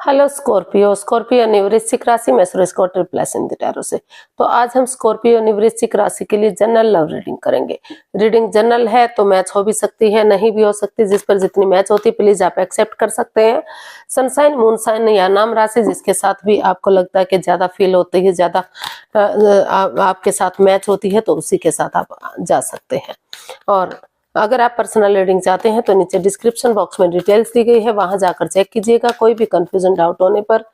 Hello Scorpio. Scorpio यानी वृश्चिक राशि में प्लस इन द टैरो से। तो आज हम स्कॉर्पियो यानी वृश्चिक राशि के लिए जनरल लव रीडिंग करेंगे। रीडिंग जनरल है तो मैच हो भी सकती है, नहीं भी हो सकती। जिस पर जितनी मैच होती है प्लीज आप एक्सेप्ट कर सकते हैं। सनसाइन, मून साइन या नाम राशि जिसके साथ भी आपको लगता है कि ज्यादा फील होती है, ज्यादा आपके साथ मैच होती है तो उसी के साथ आप जा सकते हैं। और अगर आप पर्सनल रीडिंग चाहते हैं तो नीचे डिस्क्रिप्शन बॉक्स में डिटेल्स दी गई है, वहां जाकर चेक कीजिएगा। कोई भी कंफ्यूजन डाउट होने पर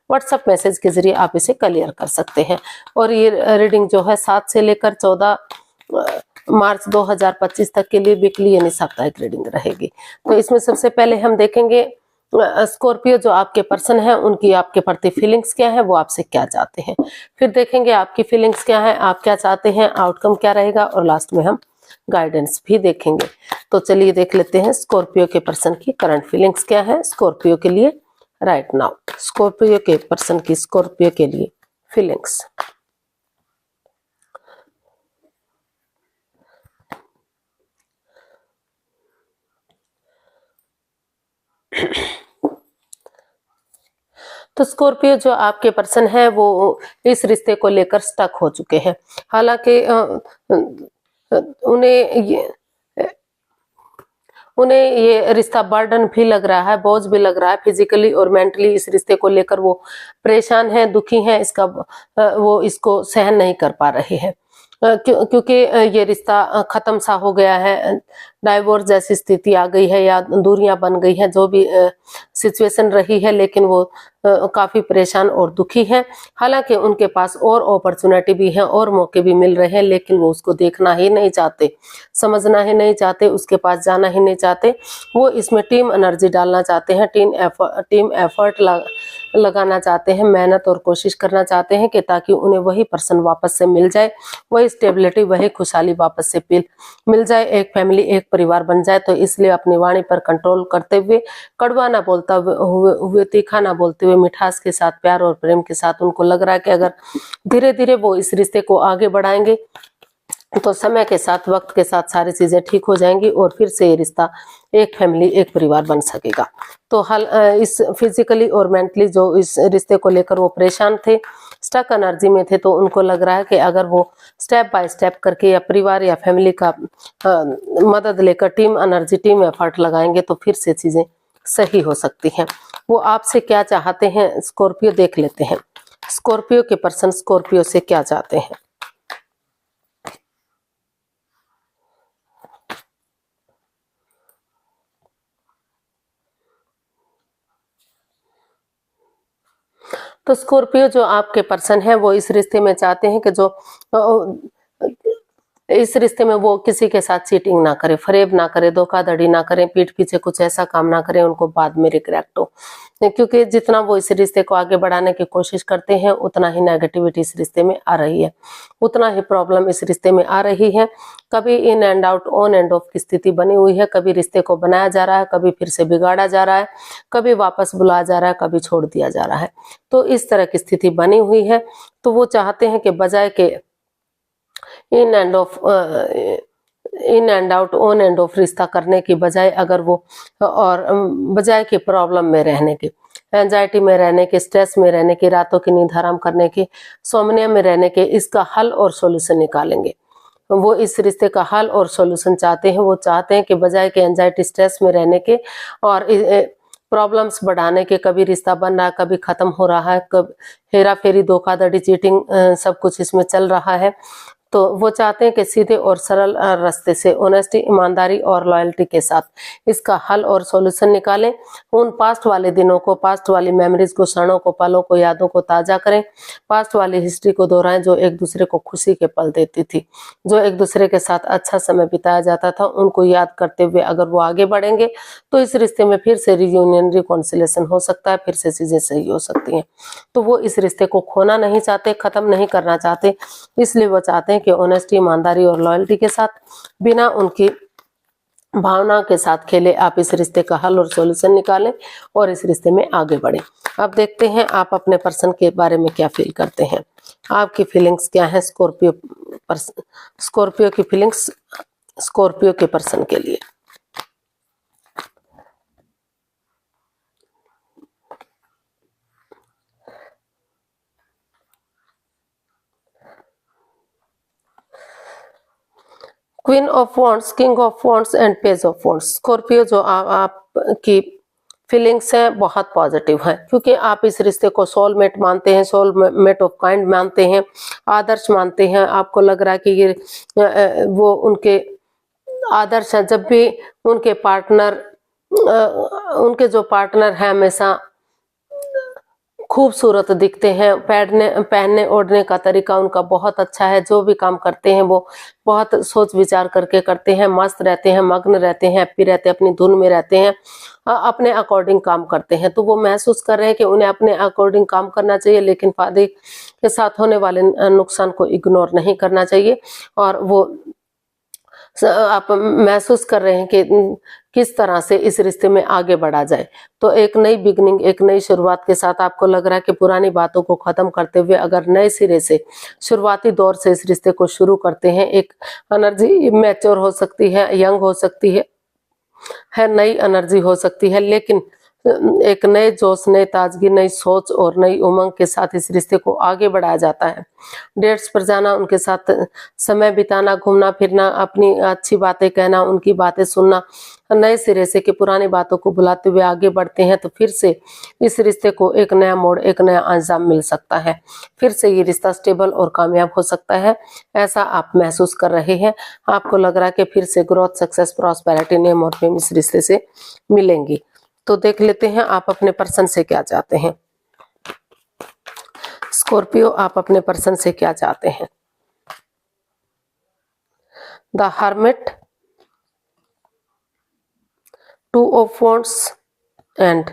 व्हाट्सएप मैसेज के जरिए आप इसे क्लियर कर सकते हैं। और ये रीडिंग जो है 7 से लेकर 14 मार्च 2025 तक के लिए वीकली यानी साप्ताहिक रीडिंग रहेगी। तो इसमें सबसे पहले हम देखेंगे स्कॉर्पियो जो आपके पर्सन है उनकी आपके प्रति फीलिंग्स क्या है, वो आपसे क्या चाहते हैं। फिर देखेंगे आपकी फीलिंग्स क्या है, आप क्या चाहते हैं, आउटकम क्या रहेगा, और लास्ट में हम गाइडेंस भी देखेंगे। तो चलिए देख लेते हैं स्कॉर्पियो के पर्सन की करंट फीलिंग्स क्या है स्कॉर्पियो के लिए राइट नाउ। स्कॉर्पियो के पर्सन की स्कॉर्पियो के लिए फीलिंग्स। तो स्कॉर्पियो जो आपके पर्सन है वो इस रिश्ते को लेकर स्टक हो चुके हैं। हालांकि उन्हें ये रिश्ता बर्डन भी लग रहा है, बोझ भी लग रहा है। फिजिकली और मेंटली इस रिश्ते को लेकर वो परेशान है, दुखी है। वो इसको सहन नहीं कर पा रहे हैं क्योंकि ये रिश्ता खत्म सा हो गया है। डाइवोर्स जैसी स्थिति आ गई है या दूरियां बन गई हैं, जो भी सिचुएशन रही है, लेकिन वो काफी परेशान और दुखी हैं। हालांकि उनके पास और अपॉर्चुनिटी भी है और मौके भी मिल रहे हैं, लेकिन वो उसको देखना ही नहीं चाहते, समझना ही नहीं चाहते, उसके पास जाना ही नहीं चाहते। वो इसमें टीम एनर्जी डालना चाहते हैं, टीम एफर्ट लगाना चाहते हैं, मेहनत और कोशिश करना चाहते हैं कि ताकि उन्हें वही पर्सन वापस से मिल जाए, वही स्टेबिलिटी, वही खुशहाली वापस से मिल जाए, एक फैमिली, एक परिवार बन जाए। तो इसलिए अपनी वाणी पर कंट्रोल करते हुए, कड़वा ना बोलता हुए तीखा ना बोलते हुए, मिठास के साथ, प्यार और प्रेम के साथ उनको लग रहा है कि अगर धीरे धीरे वो इस रिश्ते को आगे बढ़ाएंगे तो समय के साथ, वक्त के साथ सारी चीजें ठीक हो जाएंगी और फिर से ये रिश्ता एक फैमिली, एक परिवार बन सकेगा। तो इस फिजिकली और मेंटली जो इस रिश्ते को लेकर वो परेशान थे, स्टक एनर्जी में थे, तो उनको लग रहा है कि अगर वो स्टेप बाय स्टेप करके या परिवार या फैमिली का मदद लेकर टीम एनर्जी, टीम एफर्ट लगाएंगे तो फिर से चीजें सही हो सकती हैं। वो आपसे क्या चाहते हैं स्कॉर्पियो देख लेते हैं। स्कॉर्पियो के पर्सन स्कॉर्पियो से क्या चाहते हैं। तो स्कॉर्पियो जो आपके पर्सन है वो इस रिश्ते में चाहते हैं कि जो इस रिश्ते में वो किसी के साथ चीटिंग ना करे, फरेब ना करे, धोखाधड़ी ना करें, पीठ पीछे कुछ ऐसा काम ना करें उनको बाद में रिग्रेट हो। क्योंकि जितना वो इस रिश्ते को आगे बढ़ाने की कोशिश करते हैं उतना ही नेगेटिविटी इस रिश्ते में आ रही है, उतना ही प्रॉब्लम इस रिश्ते में आ रही है। कभी in and out, on end of की स्थिति बनी हुई है। कभी रिश्ते को बनाया जा रहा है, कभी फिर से बिगाड़ा जा रहा है, कभी वापस बुलाया जा रहा है, कभी छोड़ दिया जा रहा है। तो इस तरह की स्थिति बनी हुई है। तो वो चाहते हैं कि बजाय के in and out, on end of रिश्ता करने की बजाय, अगर वो और बजाय के प्रॉब्लम में रहने के, एंजाइटी में रहने के, स्ट्रेस में रहने के, रातों की नींद हराम करने के, सोमनिया में रहने के, इसका हल और सॉल्यूशन निकालेंगे। वो इस रिश्ते का हल और सॉल्यूशन चाहते हैं। वो चाहते हैं कि बजाय के एंजाइटी, स्ट्रेस में रहने के और प्रॉब्लम्स बढ़ाने के, कभी रिश्ता बन रहा है, कभी खत्म हो रहा है, कभी हेरा फेरी, धोखाधड़ी, चीटिंग, सब कुछ इसमें चल रहा है। तो वो चाहते हैं कि सीधे और सरल रास्ते से, ऑनेस्टी, ईमानदारी और लॉयल्टी के साथ इसका हल और सॉल्यूशन निकालें। उन पास्ट वाले दिनों को, पास्ट वाली मेमोरीज को, क्षणों को, पलों को, यादों को ताज़ा करें। पास्ट वाली हिस्ट्री को दोहराएं जो एक दूसरे को खुशी के पल देती थी, जो एक दूसरे के साथ अच्छा समय बिताया जाता था। उनको याद करते हुए अगर वो आगे बढ़ेंगे तो इस रिश्ते में फिर से रियूनियन, रिकॉन्सिलेशन हो सकता है, फिर से चीजें सही हो सकती हैं। तो वो इस रिश्ते को खोना नहीं चाहते, खत्म नहीं करना चाहते। इसलिए वो चाहते हैं कि ऑनेस्टी, ईमानदारी और लॉयल्टी के साथ, बिना उनकी भावना के साथ खेले, आप इस रिश्ते का हल और सॉल्यूशन निकालें और इस रिश्ते में आगे बढ़ें। अब देखते हैं आप अपने पर्सन के बारे में क्या फील करते हैं, आपकी फीलिंग्स क्या है स्कॉर्पियो की फीलिंग्स स्कॉर्पियो के पर्सन के लिए। Queen of wands, king of wands and page of wands. Scorpio जो आपकी फीलिंग्स हैं बहुत पॉजिटिव हैं, क्योंकि आप इस रिश्ते को सोलमेट मानते हैं, सोलमेट ऑफ काइंड मानते हैं, आदर्श मानते हैं। आपको लग रहा है कि ये वो उनके आदर्श हैं। जब भी उनके पार्टनर उनके जो पार्टनर हैं हमेशा खूबसूरत दिखते हैं, पहनने ओढ़ने का तरीका उनका बहुत अच्छा है, जो भी काम करते हैं वो बहुत सोच विचार करके करते हैं, मस्त रहते हैं, मग्न रहते हैं, हैप्पी रहते हैं, अपनी धुन में रहते हैं, अपने अकॉर्डिंग काम करते हैं। तो वो महसूस कर रहे हैं कि उन्हें अपने अकॉर्डिंग काम करना चाहिए, लेकिन फायदे के साथ होने वाले नुकसान को इग्नोर नहीं करना चाहिए। और वो आप महसूस कर रहे हैं कि किस तरह से इस रिश्ते में आगे बढ़ा जाए। तो एक नई बिगनिंग, एक नई शुरुआत के साथ आपको लग रहा है कि पुरानी बातों को खत्म करते हुए अगर नए सिरे से शुरुआती दौर से इस रिश्ते को शुरू करते हैं। एक एनर्जी मैच्योर हो सकती है, यंग हो सकती है, नई एनर्जी हो सकती है, लेकिन एक नए जोश, नई ताजगी, नई सोच और नई उमंग के साथ इस रिश्ते को आगे बढ़ाया जाता है। डेट्स पर जाना, उनके साथ समय बिताना, घूमना फिरना, अपनी अच्छी बातें कहना, उनकी बातें सुनना, नए सिरे से कि पुरानी बातों को भुलाते हुए आगे बढ़ते हैं, तो फिर से इस रिश्ते को एक नया मोड़, एक नया अंजाम मिल सकता है। फिर से ये रिश्ता स्टेबल और कामयाब हो सकता है, ऐसा आप महसूस कर रहे हैं। आपको लग रहा है कि फिर से ग्रोथ, सक्सेस, प्रॉस्पेरिटी, नेम और फेम इस रिश्ते से मिलेंगी। तो देख लेते हैं आप अपने पर्सन से क्या चाहते हैं। स्कॉर्पियो, आप अपने पर्सन से क्या चाहते हैं। The hermit, two of wands and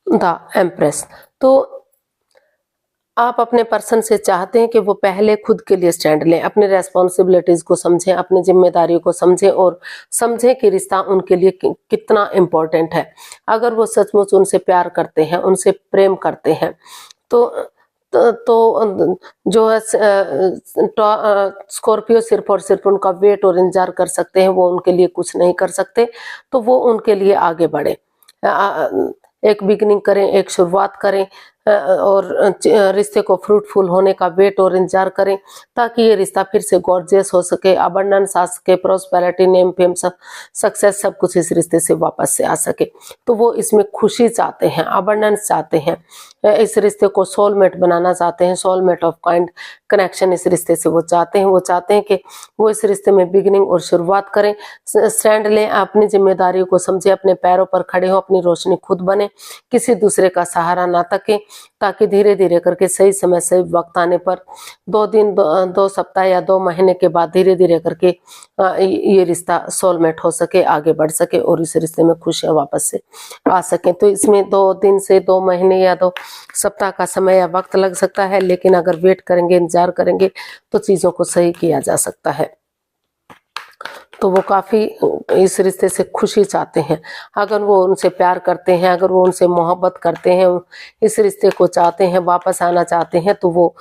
the empress. तो आप अपने पर्सन से चाहते हैं कि वो पहले खुद के लिए स्टैंड लें, अपने रेस्पॉन्सिबिलिटीज को समझें, अपनी जिम्मेदारियों को समझें और समझें कि रिश्ता उनके लिए कितना इम्पोर्टेंट है। अगर वो सचमुच उनसे प्यार करते हैं, उनसे प्रेम करते हैं, तो जो है स्कॉर्पियो सिर्फ और सिर्फ उनका वेट और इंतजार कर सकते हैं, वो उनके लिए कुछ नहीं कर सकते। तो वो उनके लिए आगे बढ़े, एक बिगनिंग करें, एक शुरुआत करें, और रिश्ते को फ्रूटफुल होने का वेट और इंतजार करें, ताकि ये रिश्ता फिर से गॉर्जियस हो सके, अबंडेंस आ सके, प्रॉस्पेरिटी, नेम फेम, सक्सेस, सब कुछ इस रिश्ते से वापस से आ सके। तो वो इसमें खुशी चाहते हैं, अबंडेंस चाहते हैं, इस रिश्ते को सोलमेट बनाना चाहते हैं, सोलमेट ऑफ काइंड कनेक्शन इस रिश्ते से वो चाहते हैं। वो चाहते हैं कि वो इस रिश्ते में बिगिनिंग और शुरुआत करें, स्टैंड लें, अपनी जिम्मेदारियों को समझे, अपने पैरों पर खड़े हो, अपनी रोशनी खुद बने, किसी दूसरे का सहारा ना तके, ताकि धीरे धीरे करके सही समय, सही वक्त आने पर 2 दिन, 2 सप्ताह या 2 महीने के बाद धीरे धीरे करके ये रिश्ता सोलमेट हो सके, आगे बढ़ सके और इस रिश्ते में खुशियां वापस से आ सके। तो इसमें 2 दिन से 2 महीने या 2 सप्ताह का समय या वक्त लग सकता है, लेकिन अगर वेट करेंगे, इंतजार करेंगे, तो चीजों को सही किया जा सकता है। तो वो काफी इस रिश्ते से खुशी चाहते हैं। अगर वो उनसे प्यार करते हैं, अगर वो उनसे मोहब्बत करते हैं, इस रिश्ते को चाहते हैं, वापस आना चाहते हैं, तो वो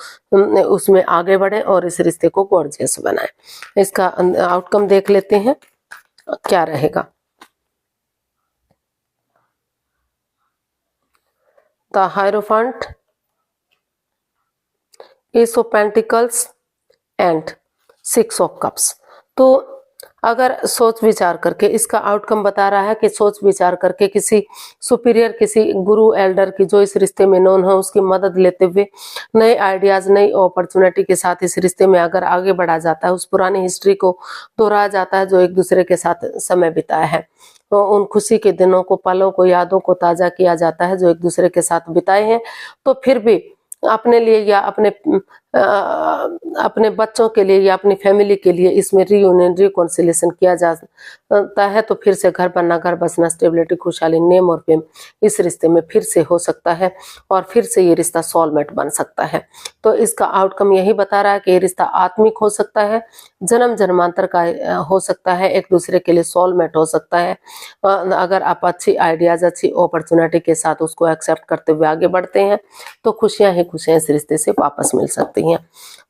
उसमें आगे बढ़े और इस रिश्ते को गॉर्जियस बनाए। इसका आउटकम देख लेते हैं क्या रहेगा। The hierophant, S of pentacles and 6 of cups. तो अगर सोच विचार करके, इसका आउटकम बता रहा है कि सोच विचार करके किसी सुपीरियर, किसी गुरु, एल्डर की जो इस रिश्ते में नोन है, उसकी मदद लेते हुए नए आइडियाज, नई अपॉर्चुनिटी के साथ इस रिश्ते में अगर आगे बढ़ा जाता है, उस पुरानी हिस्ट्री को दोहराया जाता है जो एक दूसरे के साथ समय बिताया है, तो उन खुशी के दिनों को, पलों को, यादों को ताजा किया जाता है जो एक दूसरे के साथ बिताए हैं। तो फिर भी अपने लिए या अपने बच्चों के लिए या अपनी फैमिली के लिए इसमें रीयूनियन, रिकॉन्सिलेशन किया जाता है, तो फिर से घर बनना, घर बसना, स्टेबिलिटी, खुशहाली, नेम और फेम इस रिश्ते में फिर से हो सकता है और फिर से ये रिश्ता सोलमेट बन सकता है। तो इसका आउटकम यही बता रहा है कि ये रिश्ता आत्मिक हो सकता है, जन्म जन्मांतर का हो सकता है, एक दूसरे के लिए सोलमेट हो सकता है, अगर आप अच्छी आइडियाज, अच्छी अपॉर्चुनिटी के साथ उसको एक्सेप्ट करते हुए आगे बढ़ते हैं, तो खुशियां ही खुशियां इस रिश्ते से वापस मिल सकती हैं।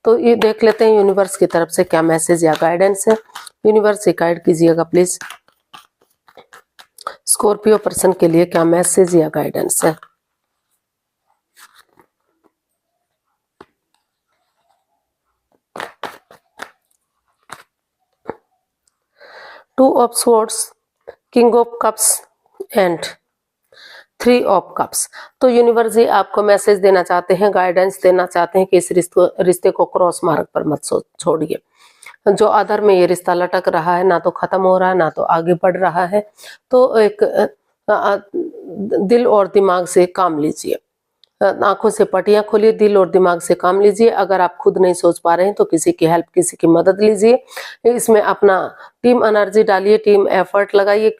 तो ये देख लेते हैं यूनिवर्स की तरफ से क्या मैसेज या गाइडेंस है। यूनिवर्स से गाइड कीजिएगा प्लीज, स्कॉर्पियो पर्सन के लिए क्या मैसेज या गाइडेंस है। 2 of swords, king of cups and 3 of cups. तो यूनिवर्स जी आपको मैसेज देना चाहते हैं, गाइडेंस देना चाहते हैं कि इस रिश्ते को क्रॉस मार्ग पर मत छोड़िए। जो अधर में ये रिश्ता लटक रहा है, ना तो खत्म हो रहा है ना तो आगे बढ़ रहा है, तो एक दिल और दिमाग से काम लीजिए, आंखों से पटियां खोलिए, दिल और दिमाग से काम लीजिए। अगर आप खुद नहीं सोच पा रहे हैं तो किसी की हेल्प, किसी की मदद लीजिए। इसमें अपना टीम एनर्जी डालिए, टीम एफर्ट लगाइए,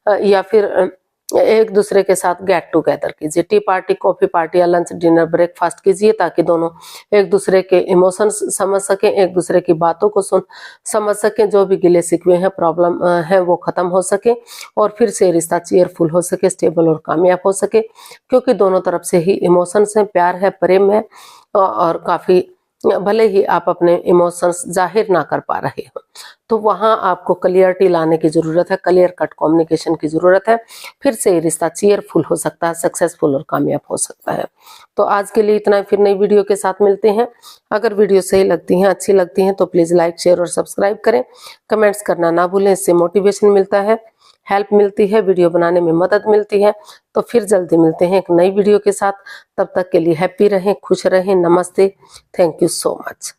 या फिर एक दूसरे के साथ गेट टुगेदर कीजिए, टी पार्टी, कॉफी पार्टी या लंच डिनर ब्रेकफास्ट कीजिए, ताकि दोनों एक दूसरे के इमोशंस समझ सकें, एक दूसरे की बातों को समझ सकें, जो भी गिले शिकवे हैं, प्रॉब्लम है वो खत्म हो सके और फिर से रिश्ता चेयरफुल हो सके, स्टेबल और कामयाब हो सके। क्योंकि दोनों तरफ से ही इमोशंस हैं, प्यार है, प्रेम है, और काफी भले ही आप अपने इमोशंस जाहिर ना कर पा रहे हो, तो वहां आपको क्लियरिटी लाने की जरूरत है, क्लियर कट कम्युनिकेशन की जरूरत है। फिर से ये रिश्ता चेयरफुल हो सकता है, सक्सेसफुल और कामयाब हो सकता है। तो आज के लिए इतना, फिर नई वीडियो के साथ मिलते हैं। अगर वीडियो सही लगती हैं, अच्छी लगती हैं, तो प्लीज लाइक, शेयर और सब्सक्राइब करें। कमेंट्स करना ना भूलें, इससे मोटिवेशन मिलता है, हेल्प मिलती है, वीडियो बनाने में मदद मिलती है। तो फिर जल्दी मिलते हैं एक नई वीडियो के साथ। तब तक के लिए हैप्पी रहें, खुश रहें। नमस्ते, thank you so much.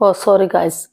Oh, sorry guys.